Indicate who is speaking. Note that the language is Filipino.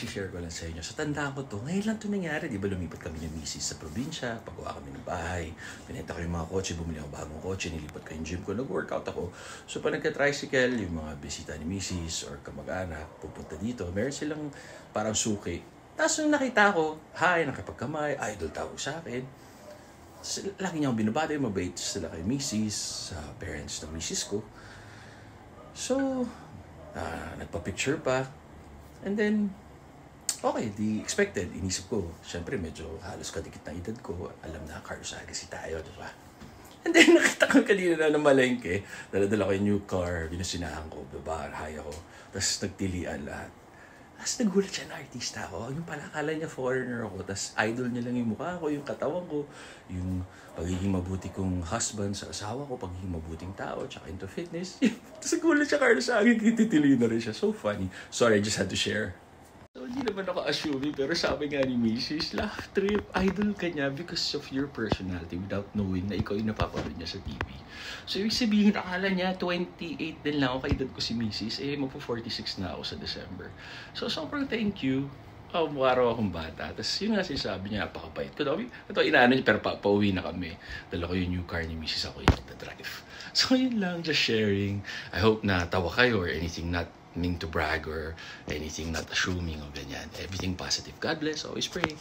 Speaker 1: i-share ko lang sa inyo. So, tandaan ko to. Ngayon lang to nangyari. Di ba lumipat kami ng misis sa probinsya, pagawa kami ng bahay, pinenta ko yung mga kotse, bumili ako bagong kotse, nilipat ko yung gym ko, nag-workout ako. So, pag nagka-tricycle, yung mga bisita ni misis or kamag-anak, pupunta dito, meron silang parang suki. Tapos nung nakita ko, hi, nakipagkamay, idol tawag sa akin. Lagi niya akong binabati, mabait sila kay misis, sa parents ng misis ko. So, nagpa-picture pa. And then, okay, the expected. Inisip ko, syempre medyo halos kadikit na edad ko. Alam na, Carlos Agassi tayo, di ba? And then, nakita ko kanina na malengke. Dala-dala ko yung new car, binusinahan ko, babahay ako. Tapos nagtilian lahat. Tapos nagulat siya na artista ako. Yung pala, akala niya foreigner ako. Tapos idol niya lang yung mukha ko, yung katawan ko, yung pagiging mabuti kong husband sa asawa ko, pagiging mabuting tao, tsaka into fitness. Tapos nagulat siya, Carlos, sa akin, titili na rin siya. So funny. Sorry, I just had to share. So, hindi naman ako assuming, pero sabi nga ni Mrs. Laugh trip, idol ka niya because of your personality without knowing na ikaw yung napapanood niya sa TV. So, ibig sabihin, akala niya, 28 din lang ako, kaedad ko si Mrs. Magpo-46 na ako sa December. So, sobrang thank you. Mukha raw akong bata. Tapos, yun nga sinasabi niya, napakabait ko. Ito, inaano niya, pero pauwi na kami. Dala ko yung new car ni Mrs. Ako yung nagdadrive. So, yun lang, just sharing. I hope na tawa kayo or anything not mean to brag or anything not assuming o ganyan. Everything positive. God bless. Always pray.